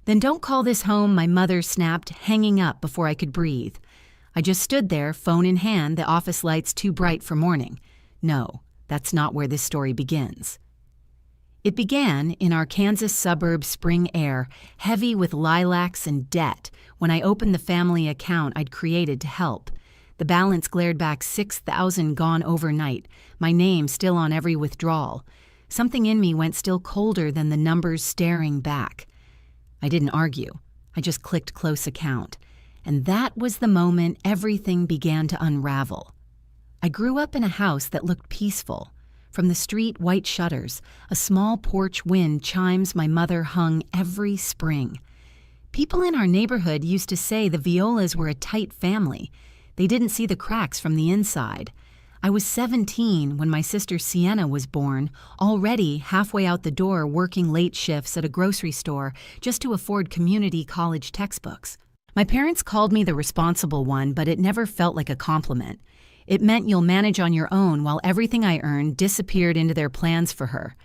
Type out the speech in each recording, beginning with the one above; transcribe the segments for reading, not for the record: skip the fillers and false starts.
"Then don't call this home," my mother snapped, hanging up before I could breathe. I just stood there, phone in hand, the office lights too bright for morning. No, that's not where this story begins. It began in our Kansas suburb spring air, heavy with lilacs and debt, when I opened the family account I'd created to help. The balance glared back $6,000 gone overnight, my name still on every withdrawal. Something in me went still colder than the numbers staring back. I didn't argue. I just clicked close account. And that was the moment everything began to unravel. I grew up in a house that looked peaceful. From the street, white shutters, a small porch wind chimes my mother hung every spring. People in our neighborhood used to say the Violas were a tight family. They didn't see the cracks from the inside. I was 17 when my sister Sienna was born, already halfway out the door working late shifts at a grocery store just to afford community college textbooks. My parents called me the responsible one, but it never felt like a compliment. It meant you'll manage on your own while everything I earned disappeared into their plans for her.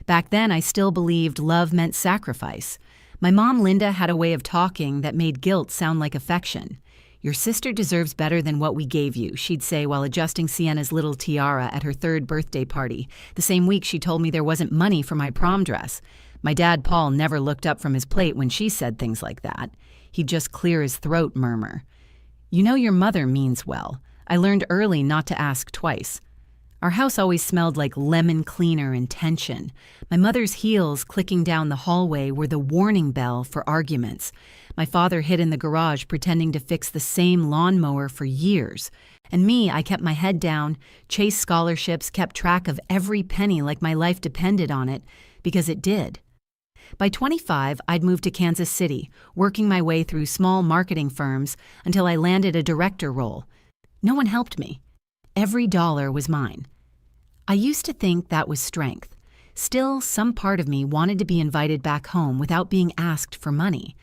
Back then, I still believed love meant sacrifice. My mom, Linda, had a way of talking that made guilt sound like affection. "Your sister deserves better than what we gave you," she'd say while adjusting Sienna's little tiara at her 3rd birthday party. The same week she told me there wasn't money for my prom dress. My dad, Paul, never looked up from his plate when she said things like that. He'd just clear his throat, murmur. "You know your mother means well. I learned early not to ask twice." Our house always smelled like lemon cleaner and tension. My mother's heels clicking down the hallway were the warning bell for arguments. My father hid in the garage pretending to fix the same lawnmower for years. And me, I kept my head down, chased scholarships, kept track of every penny like my life depended on it, because it did. By 25, I'd moved to Kansas City, working my way through small marketing firms until I landed a director role. No one helped me. Every dollar was mine. I used to think that was strength. Still, some part of me wanted to be invited back home without being asked for money.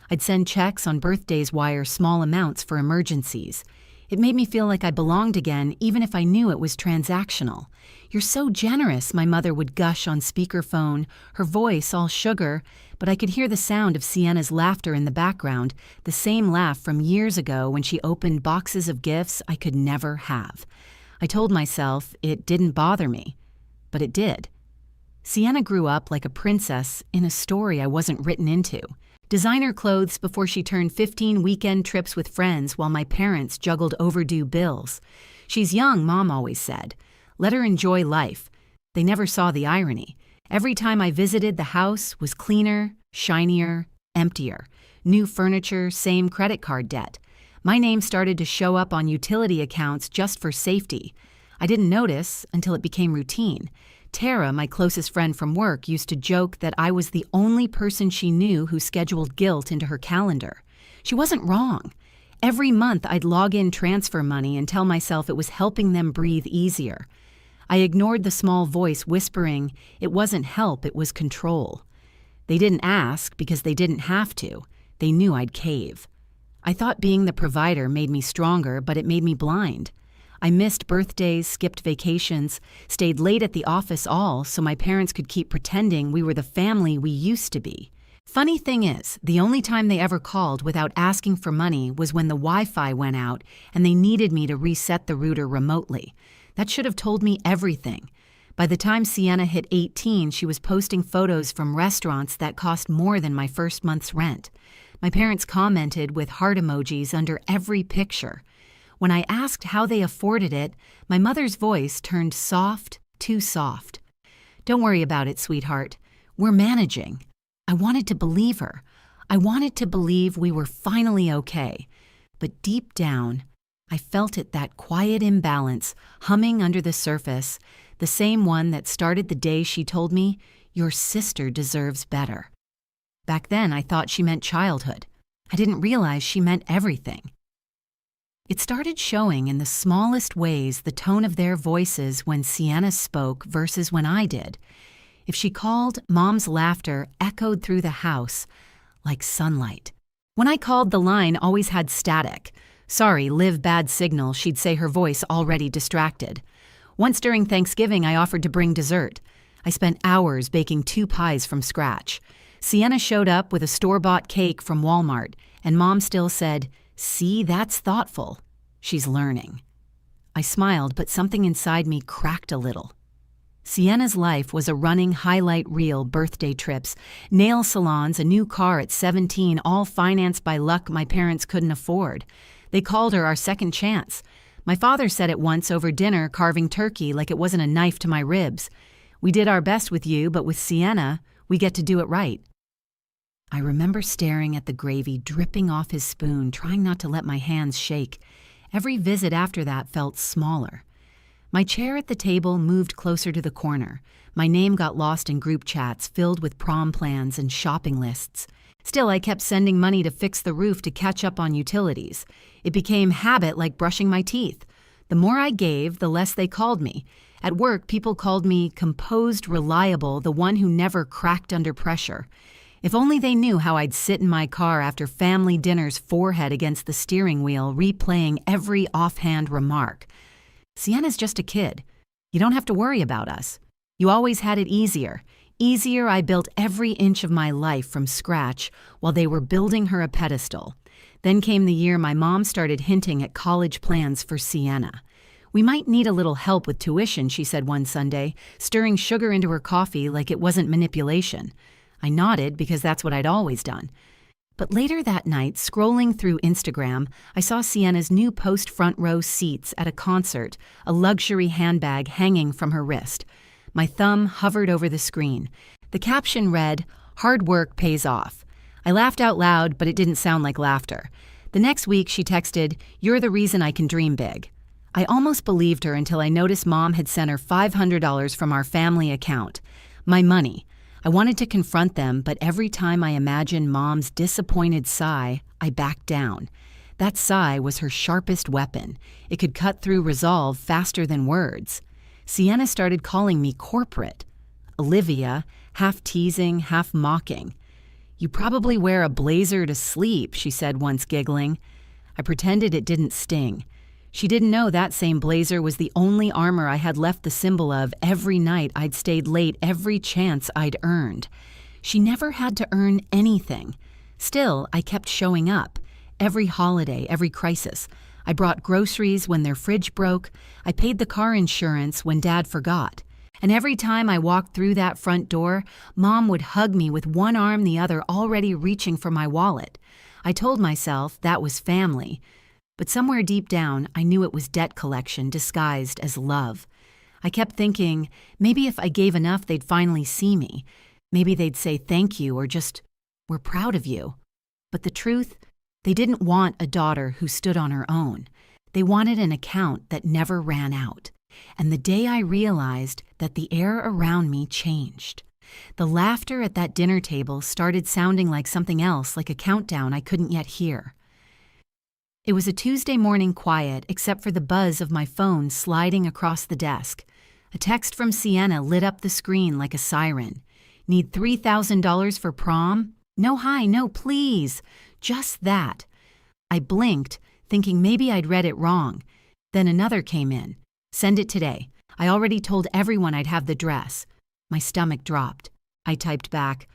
I'd send checks on birthdays, wire small amounts for emergencies. It made me feel like I belonged again, even if I knew it was transactional. "You're so generous," my mother would gush on speakerphone, her voice all sugar, but I could hear the sound of Sienna's laughter in the background, the same laugh from years ago when she opened boxes of gifts I could never have. I told myself it didn't bother me, but it did. Sienna grew up like a princess in a story I wasn't written into. Designer clothes before she turned 15, weekend trips with friends while my parents juggled overdue bills. "She's young," Mom always said. "Let her enjoy life." They never saw the irony. Every time I visited, the house was cleaner, shinier, emptier. New furniture, same credit card debt. My name started to show up on utility accounts just for safety. I didn't notice until it became routine. Tara, my closest friend from work, used to joke that I was the only person she knew who scheduled guilt into her calendar. She wasn't wrong. Every month I'd log in transfer money and tell myself it was helping them breathe easier. I ignored the small voice whispering it wasn't help, it was control. They didn't ask because they didn't have to. They knew I'd cave. I thought being the provider made me stronger, but it made me blind. I missed birthdays, skipped vacations, stayed late at the office all so my parents could keep pretending we were the family we used to be. Funny thing is, the only time they ever called without asking for money was when the Wi-Fi went out and they needed me to reset the router remotely. That should have told me everything. By the time Sienna hit 18, she was posting photos from restaurants that cost more than my first month's rent. My parents commented with heart emojis under every picture. When I asked how they afforded it, my mother's voice turned soft, too soft. "Don't worry about it, sweetheart. We're managing." I wanted to believe her. I wanted to believe we were finally okay. But deep down, I felt it, that quiet imbalance, humming under the surface, the same one that started the day she told me, "Your sister deserves better." Back then, I thought she meant childhood. I didn't realize she meant everything. It started showing in the smallest ways, the tone of their voices when Sienna spoke versus when I did. If she called, Mom's laughter echoed through the house like sunlight. When I called, the line always had static. "Sorry, Liv, bad signal," she'd say, her voice already distracted. Once during Thanksgiving, I offered to bring dessert. I spent hours baking 2 pies from scratch. Sienna showed up with a store-bought cake from Walmart, and Mom still said, "See, that's thoughtful. She's learning." I smiled, but something inside me cracked a little. Sienna's life was a running highlight reel: birthday trips, nail salons, a new car at 17, all financed by luck my parents couldn't afford. They called her our second chance. My father said it once over dinner, carving turkey like it wasn't a knife to my ribs. "We did our best with you, but with Sienna, we get to do it right." I remember staring at the gravy dripping off his spoon, trying not to let my hands shake. Every visit after that felt smaller. My chair at the table moved closer to the corner. My name got lost in group chats filled with prom plans and shopping lists. Still, I kept sending money to fix the roof to catch up on utilities. It became habit like brushing my teeth. The more I gave, the less they called me. At work, people called me composed, reliable, the one who never cracked under pressure. If only they knew how I'd sit in my car after family dinners, forehead against the steering wheel, replaying every offhand remark. "Sienna's just a kid. You don't have to worry about us. You always had it easier. Easier, I built every inch of my life from scratch while they were building her a pedestal." Then came the year my mom started hinting at college plans for Sienna. "We might need a little help with tuition," she said one Sunday, stirring sugar into her coffee like it wasn't manipulation. I nodded because that's what I'd always done. But later that night, scrolling through Instagram, I saw Sienna's new post-front row seats at a concert, a luxury handbag hanging from her wrist. My thumb hovered over the screen. The caption read, "Hard work pays off." I laughed out loud, but it didn't sound like laughter. The next week, she texted, "You're the reason I can dream big." I almost believed her until I noticed Mom had sent her $500 from our family account. My money. I wanted to confront them, but every time I imagined Mom's disappointed sigh, I backed down. That sigh was her sharpest weapon. It could cut through resolve faster than words. Sienna started calling me corporate. Olivia, half teasing, half mocking. "You probably wear a blazer to sleep," she said once, giggling. I pretended it didn't sting. She didn't know that same blazer was the only armor I had left the symbol of every night I'd stayed late, every chance I'd earned. She never had to earn anything. Still, I kept showing up. Every holiday, every crisis. I brought groceries when their fridge broke. I paid the car insurance when Dad forgot. And every time I walked through that front door, Mom would hug me with one arm, the other already reaching for my wallet. I told myself that was family. But somewhere deep down, I knew it was debt collection disguised as love. I kept thinking, maybe if I gave enough, they'd finally see me. Maybe they'd say thank you or just, "We're proud of you." But the truth, they didn't want a daughter who stood on her own. They wanted an account that never ran out. And the day I realized that the air around me changed. The laughter at that dinner table started sounding like something else, like a countdown I couldn't yet hear. It was a Tuesday morning quiet except for the buzz of my phone sliding across the desk. A text from Sienna lit up the screen like a siren. "Need $3,000 for prom? No, hi, no, please." Just that. I blinked, thinking maybe I'd read it wrong. Then another came in. "Send it today. I already told everyone I'd have the dress." My stomach dropped. I typed back,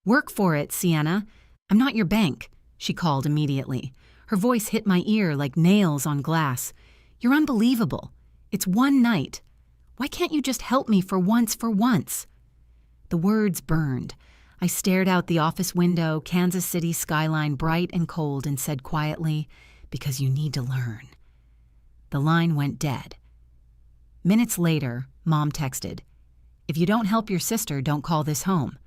"Work for it, Sienna. I'm not your bank," she called immediately. Her voice hit my ear like nails on glass. "You're unbelievable. It's one night. Why can't you just help me for once, for once?" The words burned. I stared out the office window, Kansas City skyline bright and cold, and said quietly, "Because you need to learn." The line went dead. Minutes later, Mom texted, "If you don't help your sister, don't call this home."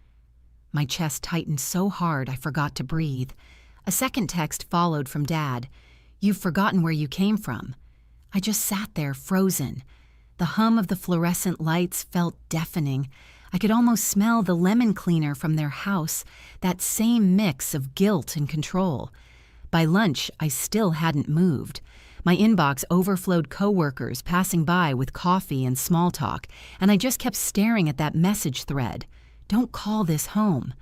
My chest tightened so hard I forgot to breathe. A second text followed from Dad. "You've forgotten where you came from." I just sat there, frozen. The hum of the fluorescent lights felt deafening. I could almost smell the lemon cleaner from their house, that same mix of guilt and control. By lunch, I still hadn't moved. My inbox overflowed coworkers passing by with coffee and small talk, and I just kept staring at that message thread. "Don't call this home."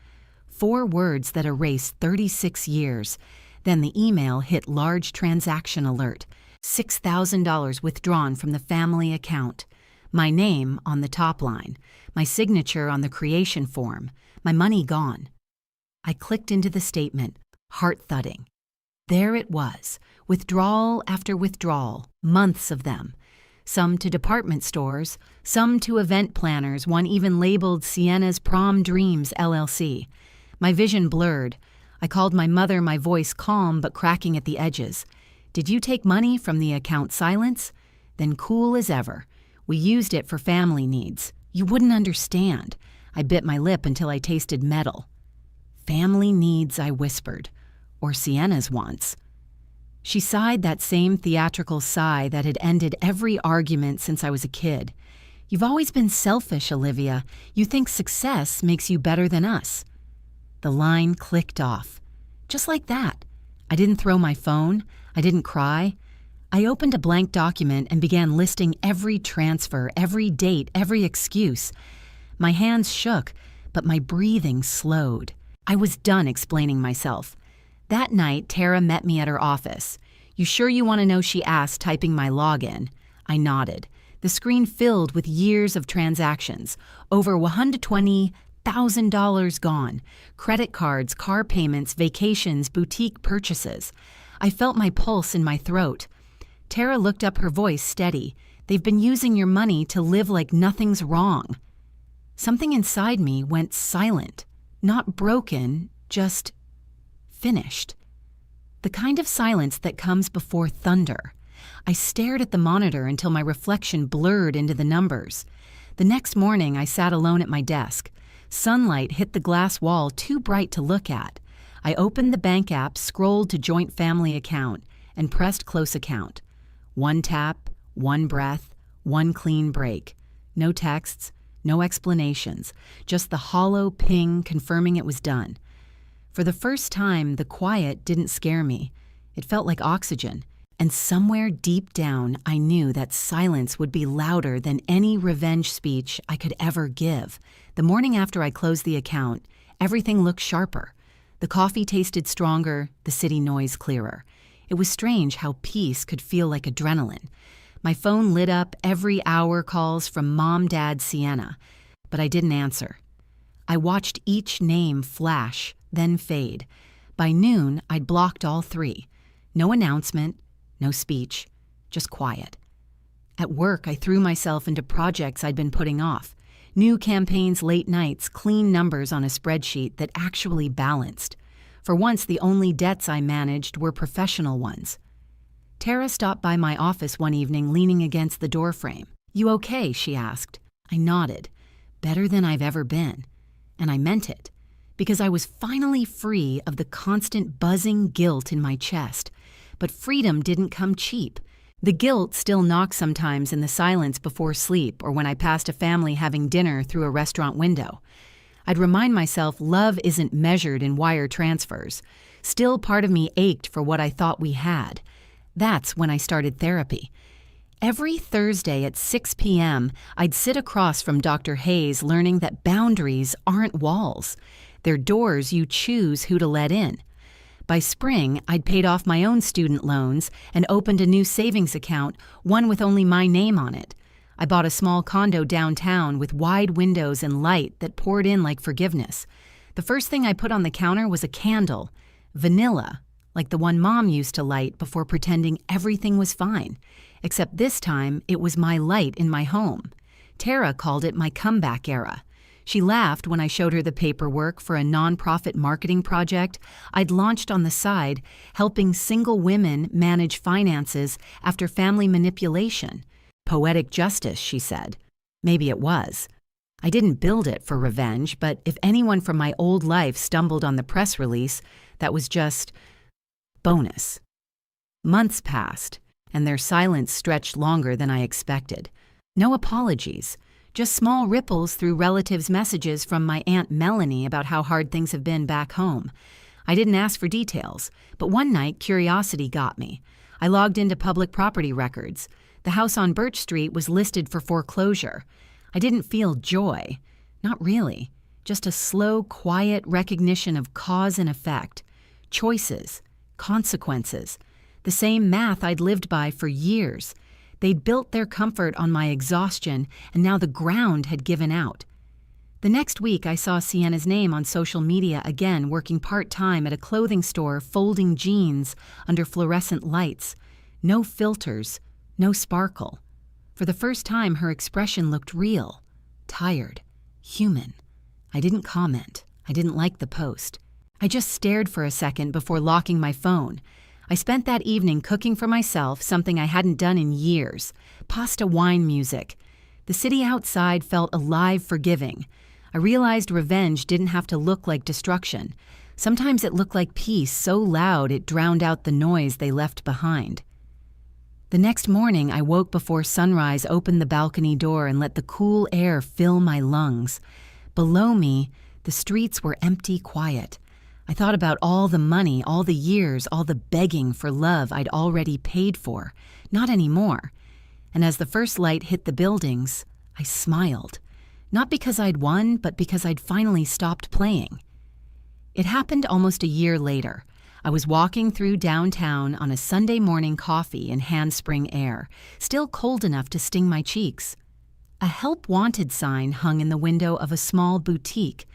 4 words that erased 36 years. Then the email hit large transaction alert. $6,000 withdrawn from the family account. My name on the top line. My signature on the creation form. My money gone. I clicked into the statement, heart thudding. There it was, withdrawal after withdrawal, months of them. Some to department stores, some to event planners, one even labeled Sienna's Prom Dreams, LLC. My vision blurred. I called my mother, my voice calm but cracking at the edges. Did you take money from the account Silence? Then cool as ever. We used it for family needs. You wouldn't understand. I bit my lip until I tasted metal. Family needs, I whispered. Or Sienna's wants. She sighed that same theatrical sigh that had ended every argument since I was a kid. You've always been selfish, Olivia. You think success makes you better than us. The line clicked off. Just like that. I didn't throw my phone. I didn't cry. I opened a blank document and began listing every transfer, every date, every excuse. My hands shook, but my breathing slowed. I was done explaining myself. That night, Tara met me at her office. You sure you want to know, she asked, typing my login. I nodded. The screen filled with years of transactions. Over $120,000 gone. Credit cards, car payments, vacations, boutique purchases. I felt my pulse in my throat. Tara looked up, her voice steady. They've been using your money to live like nothing's wrong. Something inside me went silent. Not broken, just finished. The kind of silence that comes before thunder. I stared at the monitor until my reflection blurred into the numbers. The next morning, I sat alone at my desk. Sunlight hit the glass wall, too bright to look at. I opened the bank app, scrolled to joint family account, and pressed close account. One tap, one breath, one clean break. No texts, no explanations, just the hollow ping confirming it was done. For the first time, the quiet didn't scare me. It felt like oxygen. And somewhere deep down, I knew that silence would be louder than any revenge speech I could ever give. The morning after I closed the account, everything looked sharper. The coffee tasted stronger, the city noise clearer. It was strange how peace could feel like adrenaline. My phone lit up, every hour calls from Mom, Dad, Sienna. But I didn't answer. I watched each name flash, then fade. By noon, I'd blocked all three. No announcement, no speech, just quiet. At work, I threw myself into projects I'd been putting off. New campaigns, late nights, clean numbers on a spreadsheet that actually balanced. For once, the only debts I managed were professional ones. Tara stopped by my office one evening, leaning against the doorframe. "You okay?" she asked. I nodded. Better than I've ever been. And I meant it. Because I was finally free of the constant buzzing guilt in my chest. But freedom didn't come cheap. The guilt still knocked sometimes in the silence before sleep or when I passed a family having dinner through a restaurant window. I'd remind myself love isn't measured in wire transfers. Still, part of me ached for what I thought we had. That's when I started therapy. Every Thursday at 6 p.m., I'd sit across from Dr. Hayes, learning that boundaries aren't walls. They're doors you choose who to let in. By spring, I'd paid off my own student loans and opened a new savings account, one with only my name on it. I bought a small condo downtown with wide windows and light that poured in like forgiveness. The first thing I put on the counter was a candle, vanilla, like the one Mom used to light before pretending everything was fine. Except this time, it was my light in my home. Tara called it my comeback era. She laughed when I showed her the paperwork for a nonprofit marketing project I'd launched on the side, helping single women manage finances after family manipulation. Poetic justice, she said. Maybe it was. I didn't build it for revenge, but if anyone from my old life stumbled on the press release, that was just bonus. Months passed, and their silence stretched longer than I expected. No apologies. Just small ripples through relatives' messages from my Aunt Melanie about how hard things have been back home. I didn't ask for details, but one night curiosity got me. I logged into public property records. The house on Birch Street was listed for foreclosure. I didn't feel joy. Not really. Just a slow, quiet recognition of cause and effect. Choices. Consequences. The same math I'd lived by for years. They'd built their comfort on my exhaustion, and now the ground had given out. The next week, I saw Sienna's name on social media again, working part-time at a clothing store folding jeans under fluorescent lights. No filters, no sparkle. For the first time, her expression looked real, tired, human. I didn't comment. I didn't like the post. I just stared for a second before locking my phone. I spent that evening cooking for myself, something I hadn't done in years. Pasta wine music. The city outside felt alive, forgiving. I realized revenge didn't have to look like destruction. Sometimes it looked like peace so loud it drowned out the noise they left behind. The next morning, I woke before sunrise, opened the balcony door, and let the cool air fill my lungs. Below me, the streets were empty, quiet. I thought about all the money, all the years, all the begging for love I'd already paid for. Not anymore. And as the first light hit the buildings, I smiled. Not because I'd won, but because I'd finally stopped playing. It happened almost a year later. I was walking through downtown on a Sunday morning, coffee and handspring air, still cold enough to sting my cheeks. A help wanted sign hung in the window of a small boutique,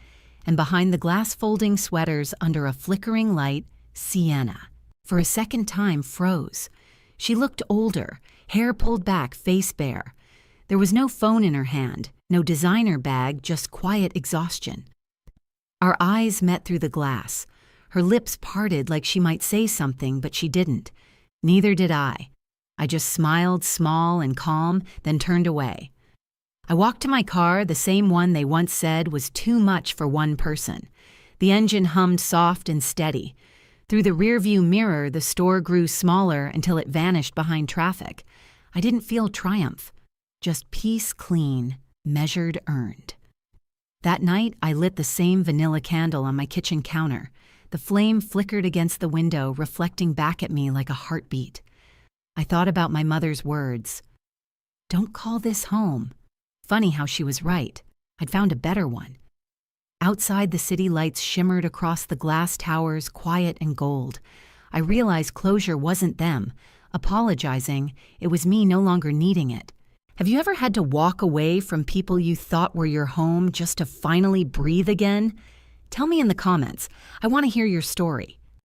and behind the glass folding sweaters under a flickering light, Sienna, for a second time, froze. She looked older, hair pulled back, face bare. There was no phone in her hand, no designer bag, just quiet exhaustion. Our eyes met through the glass. Her lips parted like she might say something, but she didn't. Neither did I. I just smiled, small and calm, then turned away. I walked to my car, the same one they once said was too much for one person. The engine hummed soft and steady. Through the rearview mirror, the store grew smaller until it vanished behind traffic. I didn't feel triumph, just peace, clean, measured, earned. That night, I lit the same vanilla candle on my kitchen counter. The flame flickered against the window, reflecting back at me like a heartbeat. I thought about my mother's words. Don't call this home. Funny how she was right. I'd found a better one. Outside, the city lights shimmered across the glass towers, quiet and gold. I realized closure wasn't them. Apologizing, it was me no longer needing it. Have you ever had to walk away from people you thought were your home just to finally breathe again? Tell me in the comments. I want to hear your story.